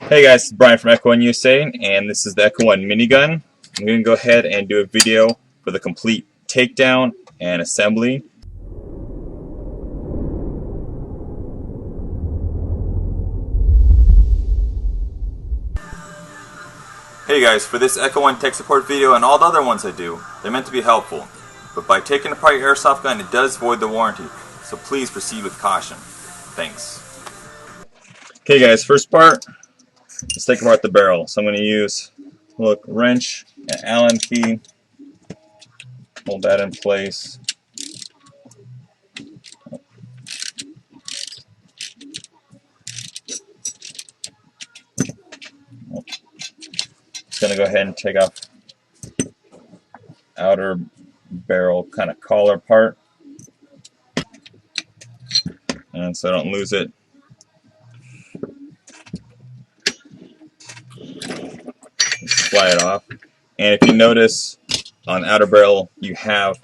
Hey guys, it's Brian from Echo1 USA, and this is the Echo1 MiniGun. I'm going to go ahead and do a video for the complete takedown and assembly. Hey guys, for this Echo1 tech support video and all the other ones I do, they're meant to be helpful. But by taking apart your airsoft gun, it does void the warranty. So please proceed with caution. Thanks. Okay guys, first part. Let's take apart the barrel. So I'm going to use a little wrench and Allen key. Hold that in place. Just going to go ahead and take off outer barrel kind of collar part, and so I don't lose it. Slide it off, and if you notice on outer barrel you have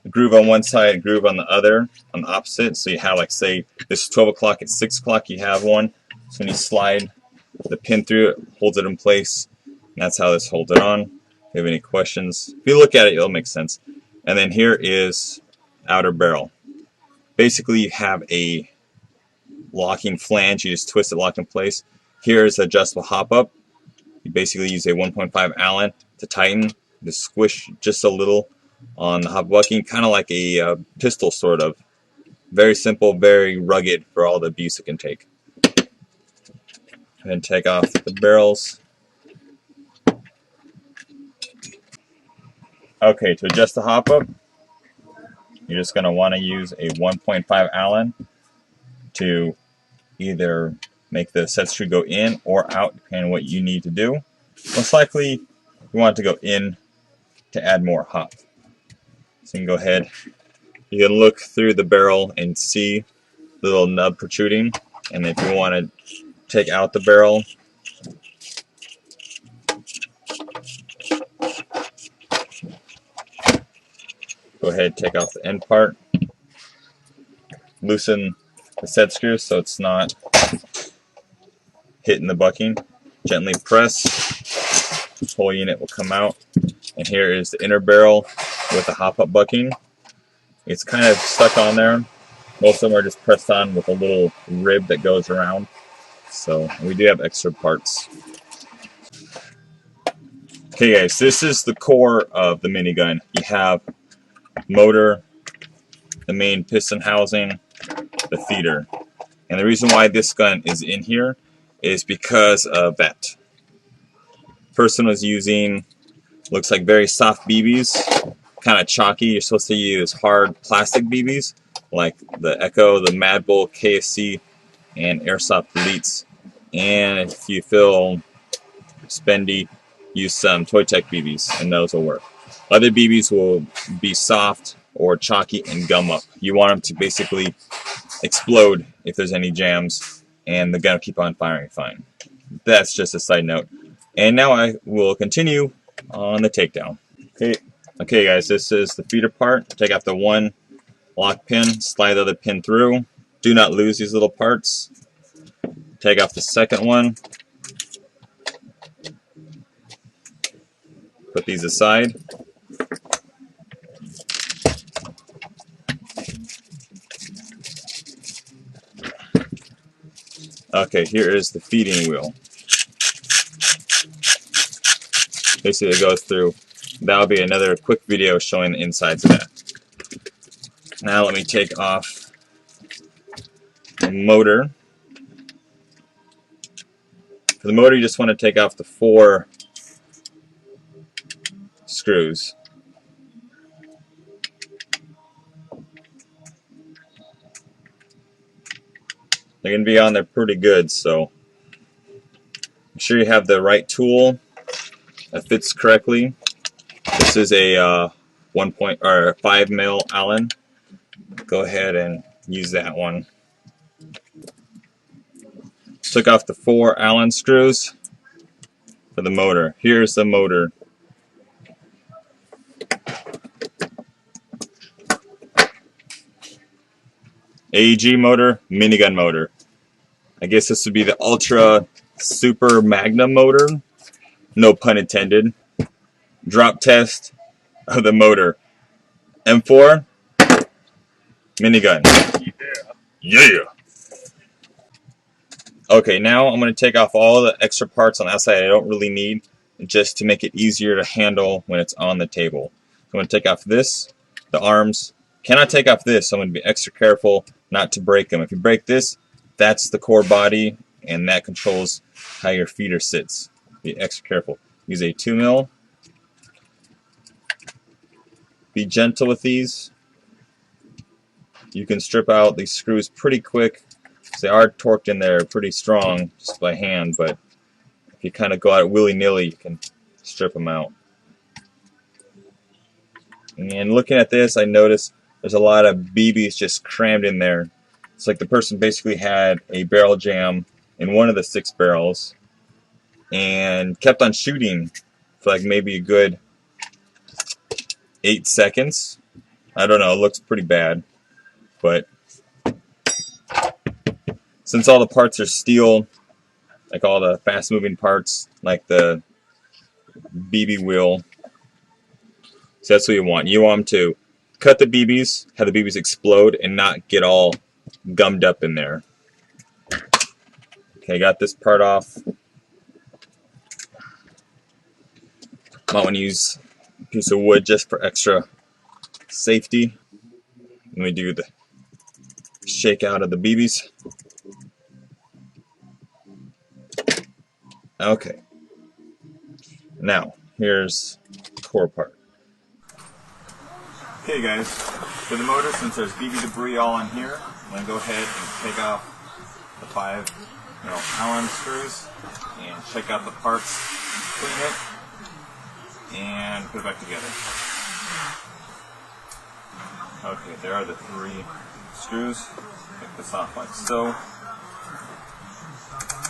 a groove on one side, a groove on the other, on the opposite. So you have, like, say this is 12 o'clock, at 6 o'clock you have one. So when you slide the pin through it, holds it in place, and that's how this holds it on. If you have any questions, if you look at it, it'll make sense. And then here is outer barrel. Basically you have a locking flange, you just twist it, locked in place. Here is adjustable hop up. You basically use a 1.5 Allen to tighten, to squish just a little on the hop bucking, kind of like a pistol sort of. Very simple, very rugged for all the abuse it can take. And take off the barrels. Okay, to adjust the hop up, you're just going to want to use a 1.5 Allen to either make the set screw go in or out, depending on what you need to do. Most likely, you want it to go in to add more hop. So you can go ahead, you can look through the barrel and see the little nub protruding, and if you want to take out the barrel, go ahead, take off the end part, loosen the set screw so it's not hitting the bucking, gently press, the whole unit will come out. And here is the inner barrel with the hop up bucking. It's kind of stuck on there. Most of them are just pressed on with a little rib that goes around. So we do have extra parts. Okay guys, this is the core of the minigun. You have motor, the main piston housing, the feeder. And the reason why this gun is in here is because of that. Person was using, looks like very soft BBs, kind of chalky. You're supposed to use hard plastic BBs like the Echo, the Mad Bull, KSC, and Airsoft Elites. And if you feel spendy, use some Toy Tech BBs, and those will work. Other BBs will be soft or chalky and gum up. You want them to basically explode if there's any jams, and the gun will keep on firing fine. That's just a side note. And now I will continue on the takedown. Okay guys, this is the feeder part. Take out the one lock pin, slide the other pin through. Do not lose these little parts. Take off the second one. Put these aside. Okay, here is the feeding wheel. Basically it goes through. That'll be another quick video showing the insides of that. Now let me take off the motor. For the motor, you just want to take off the 4 screws. They're going to be on there pretty good, so make sure you have the right tool that fits correctly. This is a 5 mil Allen. Go ahead and use that one. Took off the 4 Allen screws for the motor. Here's the motor. AEG motor, minigun motor. I guess this would be the Ultra Super Magnum motor, no pun intended. Drop test of the motor. M4 minigun. Yeah. Okay, now I'm going to take off all the extra parts on the outside I don't really need, just to make it easier to handle when it's on the table. I'm going to take off this, the arms. Cannot take off this, so I'm going to be extra careful not to break them. If you break this, that's the core body, and that controls how your feeder sits. Be extra careful. Use a 2mm. Be gentle with these. You can strip out these screws pretty quick. They are torqued in there pretty strong just by hand, but if you kind of go out willy-nilly, you can strip them out. And looking at this, I noticed there's a lot of BBs just crammed in there. It's like the person basically had a barrel jam in one of the 6 barrels and kept on shooting for like maybe a good 8 seconds. I don't know, it looks pretty bad, but since all the parts are steel, like all the fast-moving parts, like the BB wheel, so that's what you want. You want them to cut the BBs, have the BBs explode, and not get all gummed up in there. Okay, got this part off. Might want to use a piece of wood just for extra safety. Let me do the shake out of the BBs. Okay, now here's the core part. Okay guys, for the motor, since there's BB debris all in here, I'm going to go ahead and take off the 5 Allen screws and check out the parts, clean it, and put it back together. Okay, there are the 3 screws. Take this off like so.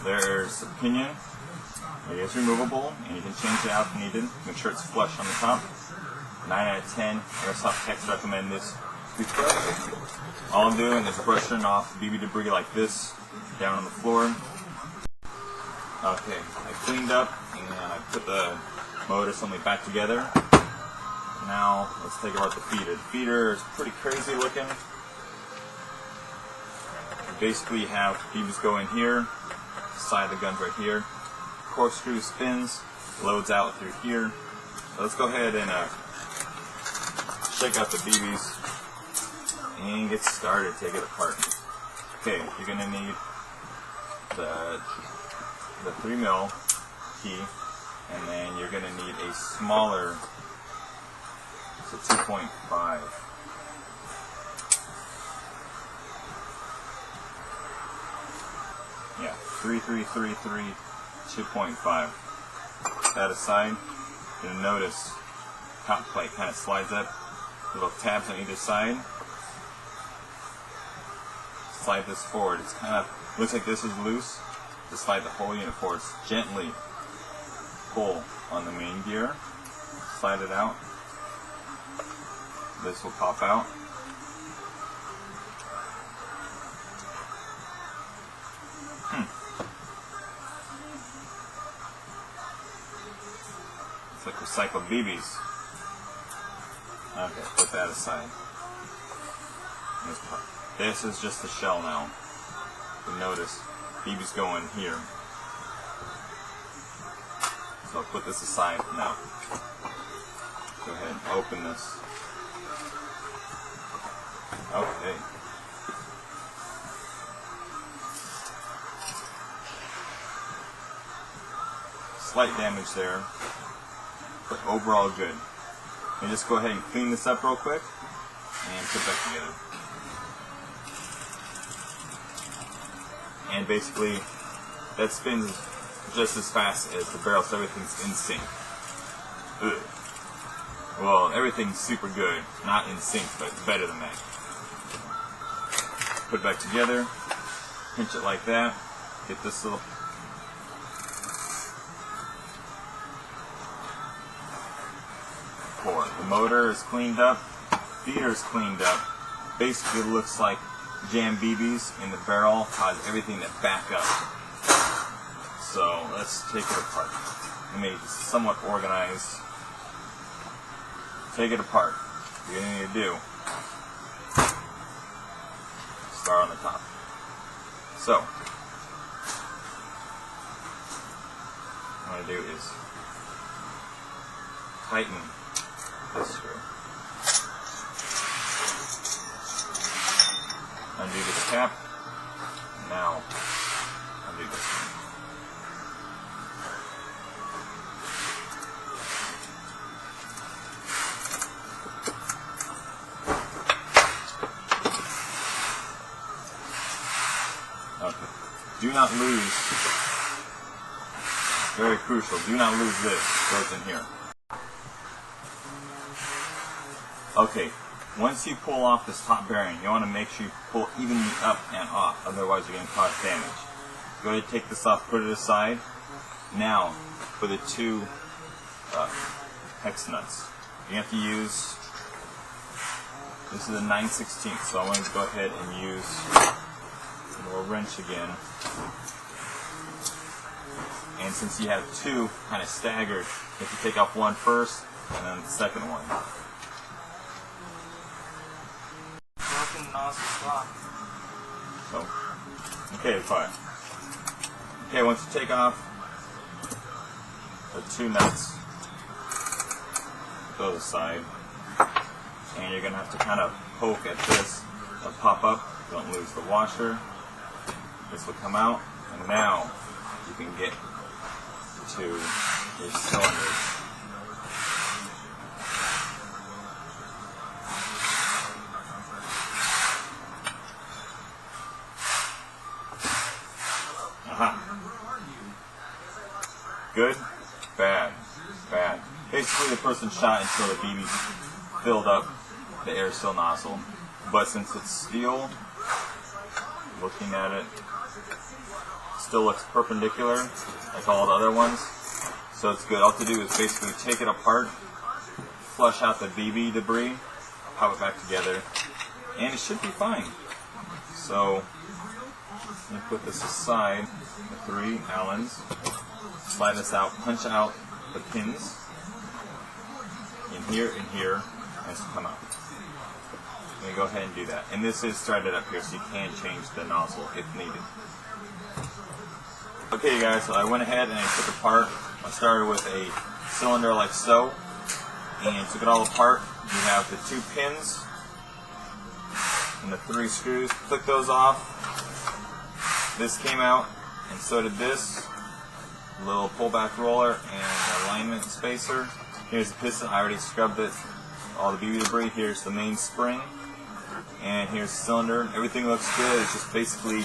There's the pinion. It is removable, and you can change it out if needed. Make sure it's flush on the top. 9 out of 10 airsoft techs recommend this toothbrush. All I'm doing is brushing off BB debris like this down on the floor. Okay, I cleaned up and I put the motor assembly back together. Now let's take apart the feeder. The feeder is pretty crazy looking. You basically have BBs go in here, side of the gun's right here. Corkscrew spins, loads out through here. So let's go ahead and shake out the BBs and get started, take it apart. Okay, you're going to need the 3mm key, and then you're going to need a smaller, it's a 2.5. Yeah, 3333 2.5. That aside, you're going to notice top plate kind of slides up, little tabs on either side. Slide this forward. It's kind of looks like this is loose. Just slide the whole unit forward. Gently pull on the main gear. Slide it out. This will pop out. It's like recycled BBs. Okay, put that aside. This is just the shell now. You notice BBs go in here. So I'll put this aside now. Go ahead and open this. Okay. Slight damage there, but overall good. And just go ahead and clean this up real quick and put that together. And basically, that spins just as fast as the barrel, so everything's in sync. Ugh. Well, everything's super good. Not in sync, but better than that. Put it back together, pinch it like that, get this little pour. The motor is cleaned up, feeder is cleaned up. Basically it looks like jam BBs in the barrel cause everything to back up. So let's take it apart. Let me somewhat organize. Take it apart. You're going to need to do. Start on the top. So, what I'm going to do is tighten this screw. Undo this cap. Now, undo this one. Okay. Do not lose, very crucial, do not lose this, goes in here. Okay, once you pull off this top bearing, you want to make sure you pull evenly up and off, otherwise you're going to cause damage. Go ahead and take this off, put it aside. Now, for the two hex nuts, you have to use, this is a 9/16, so I'm going to go ahead and use a little wrench again. And since you have two kind of staggered, you have to take off one first and then the second one. So, okay, fine. Okay, once you take off the two nuts, throw the side, and you're going to have to kind of poke at this to pop up. Don't lose the washer. This will come out, and now you can get to your cylinder. Aha. Good, bad, bad. Basically the person shot until the BB filled up the air seal nozzle. But since it's steel, looking at it, still looks perpendicular like all the other ones, so it's good. All to do is basically take it apart, flush out the BB debris, pop it back together, and it should be fine. So let me put this aside, the 3 Allens, slide this out, punch out the pins in here and here, and this will come out. Let me go ahead and do that. And this is threaded up here, so you can change the nozzle if needed. Okay, you guys, so I went ahead and I took apart. I started with a cylinder like so, and took it all apart. You have the 2 pins and the 3 screws. Took those off. This came out, and so did this. Little pullback roller and alignment spacer. Here's the piston. I already scrubbed it. All the BB debris. Here's the main spring. And here's the cylinder. Everything looks good. It's just basically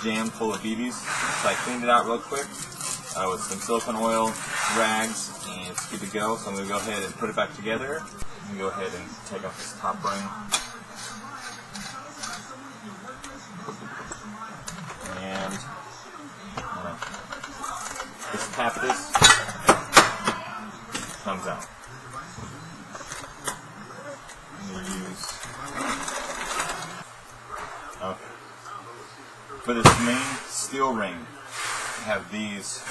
jammed full of BBs. So I cleaned it out real quick with some silicone oil, rags, and it's good to go. So I'm going to go ahead and put it back together. I'm going to go ahead and take off this top ring. And just tap this, comes out. Okay. For this main steel ring, you have these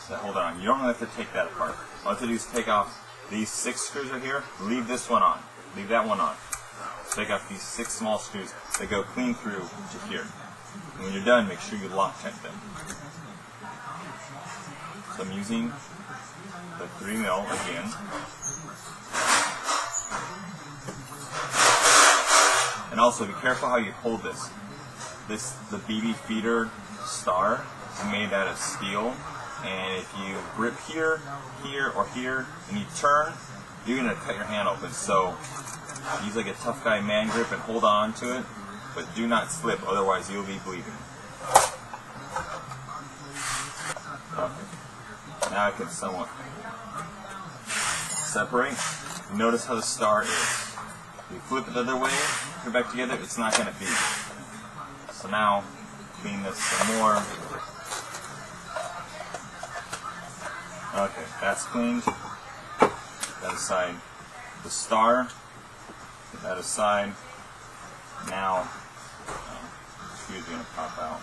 that hold on. You don't have to take that apart. All you have to do is take off these 6 screws right here, leave this one on, leave that one on. Take off these 6 small screws that go clean through to here. And when you're done, make sure you Loctite them. So I'm using the 3mm again. And also be careful how you hold this. The BB feeder star is made out of steel, and if you grip here, here, or here, and you turn, you're going to cut your hand open. So use like a tough guy man grip and hold on to it, but do not slip, otherwise you'll be bleeding. Okay. Now I can somewhat separate. Notice how the star is. If you flip it the other way, put it back together, it's not going to feed. So now, clean this some more. Okay, that's cleaned. Put that aside. The star, put that aside. Now, the screw's going to pop out.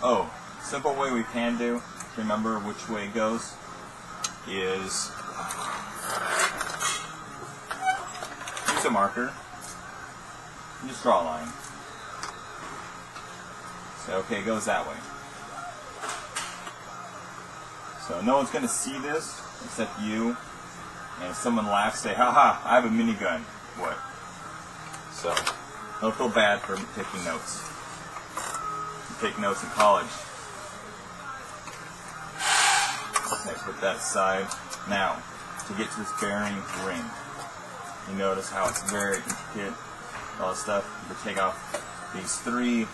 Oh, simple way we can do, to remember which way it goes, is use a marker, and just draw a line. Say, okay, it goes that way. So no one's going to see this except you. And if someone laughs, say, haha, I have a minigun. What? So, don't feel bad for taking notes. You take notes in college. Okay, put that aside. Now, to get to this bearing ring, you notice how it's very intricate, all this stuff. You can take off these 3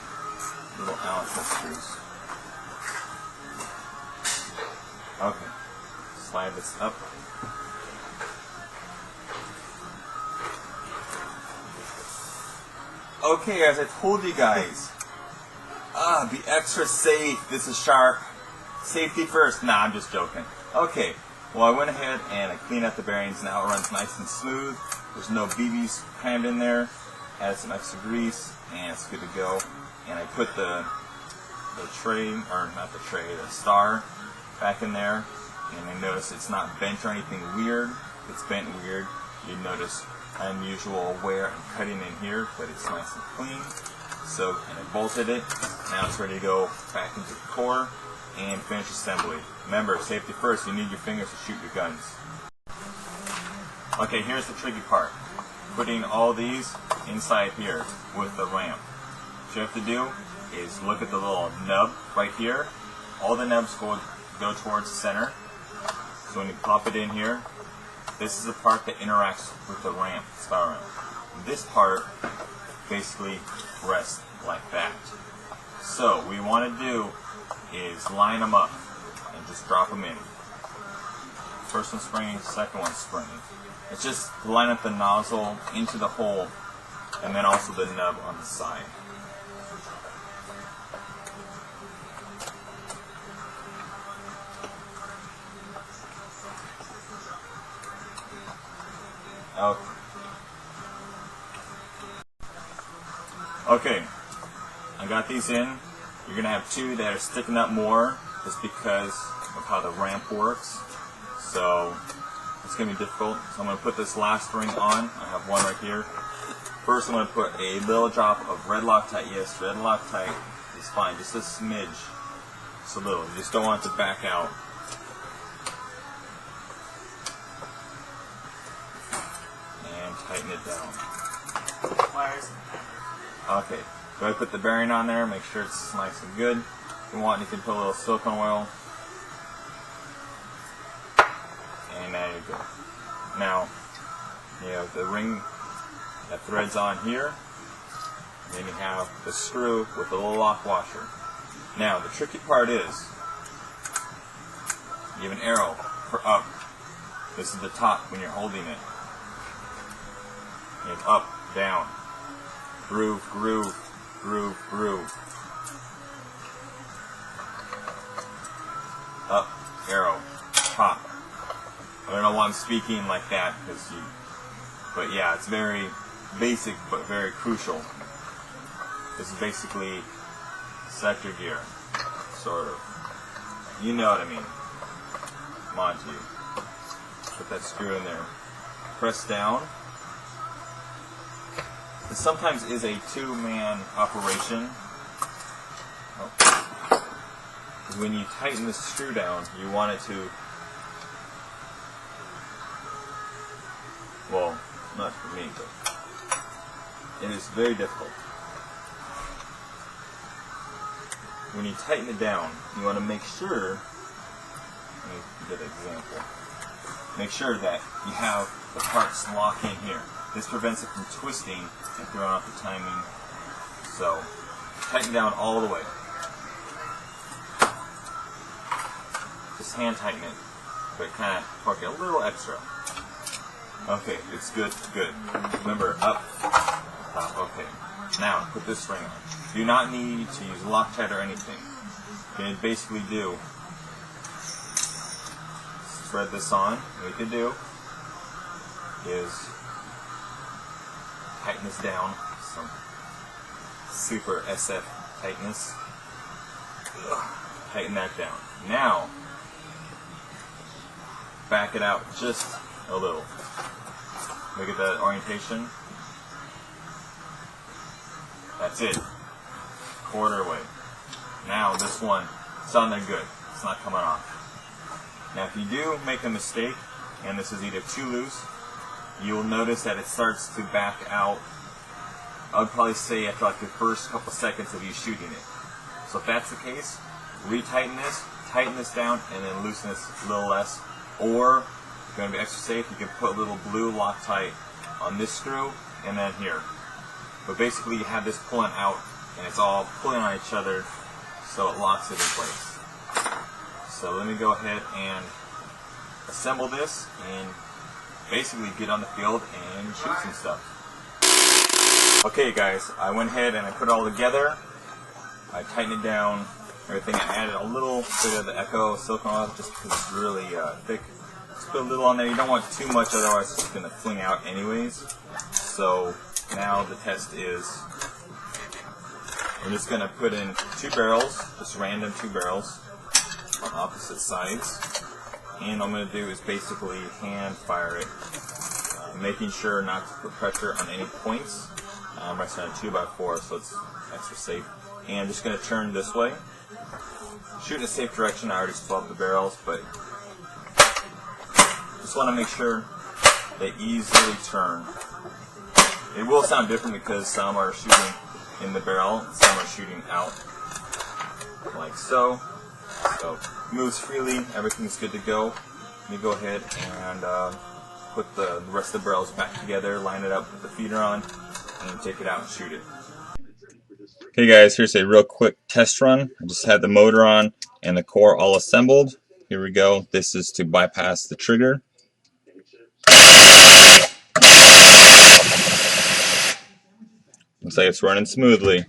little Allen screws. Okay, slide this up. Okay, as I told you guys, be extra safe. This is sharp. Safety first. Nah, I'm just joking. Okay, well I went ahead and I cleaned out the bearings. Now it runs nice and smooth. There's no BBs crammed in there. Added some extra grease, and it's good to go. And I put the tray, or not the tray, the star back in there. And I notice it's not bent or anything weird. If it's bent weird, you notice unusual wear and cutting in here, but it's nice and clean. So, and I bolted it. Now it's ready to go back into the core and finish assembly. Remember, safety first. You need your fingers to shoot your guns. Okay, here's the tricky part. Putting all these inside here with the ramp. What you have to do is look at the little nub right here. All the nubs go towards the center. So when you pop it in here, this is the part that interacts with the ramp, star ramp. This part basically rests like that. So what we want to do is line them up and just drop them in. First one springing, second one springing. It's just to line up the nozzle into the hole, and then also the nub on the side. Okay, I got these in. You're going to have 2 that are sticking up more just because of how the ramp works. So it's going to be difficult. So I'm going to put this last ring on. I have one right here. First I'm going to put a little drop of red Loctite. Yes, red Loctite is fine. Just a smidge. Just a little. You just don't want it to back out. And tighten it down. Okay, go ahead and put the bearing on there, make sure it's nice and good. If you want, you can put a little silicone oil. And there you go. Now, you have the ring that threads on here. And then you have the screw with the little lock washer. Now, the tricky part is, you have an arrow for up. This is the top when you're holding it. You have up, down. Groove, groove, groove, groove. Up, arrow, pop. I don't know why I'm speaking like that, but yeah, it's very basic but very crucial. This is basically sector gear, sort of. You know what I mean. Come on to you. Put that screw in there. Press down. This sometimes is a 2-man operation. When you tighten the screw down, you want it to, well, not for me, but it is very difficult. When you tighten it down, you want to make sure, let me get an example, make sure that you have the parts lock in here. This prevents it from twisting and throwing off the timing. So, tighten down all the way. Just hand tighten it, but kind of torque it a little extra. Okay, it's good, good. Remember, up, top, okay. Now, put this ring on. Do not need to use Loctite or anything. You can basically do, thread this on. What you can do is tighten this down, some super SF tightness. tighten that down. Now, back it out just a little. Look at that orientation. That's it. Quarter away. Now this one, it's on there good. It's not coming off. Now if you do make a mistake, and this is either too loose, you'll notice that it starts to back out. I would probably say after like the first couple seconds of you shooting it. So if that's the case, retighten this, tighten this down, and then loosen this a little less. Or, if you're going to be extra safe, you can put a little blue Loctite on this screw, and then here. But basically you have this pulling out, and it's all pulling on each other, so it locks it in place. So let me go ahead and assemble this, and basically get on the field and shoot some stuff. Okay guys, I went ahead and I put it all together. I tightened it down, everything. I added a little bit of the Echo silicone oil just because it's really thick. Just put a little on there. You don't want too much, otherwise it's going to fling out anyways. So now the test is, we're just going to put in 2 barrels, just random 2 barrels on opposite sides. And what I'm going to do is basically hand fire it, making sure not to put pressure on any points. I'm resting on a 2x4, so it's extra safe. And I'm just going to turn this way. Shoot in a safe direction. I already swapped the barrels, but just want to make sure they easily turn. It will sound different because some are shooting in the barrel, some are shooting out, like so. So it moves freely, everything's good to go. Let me go ahead and put the rest of the barrels back together, line it up with the feeder on, and take it out and shoot it. Okay guys, here's a real quick test run. I just had the motor on and the core all assembled. Here we go. This is to bypass the trigger. Looks like it's running smoothly.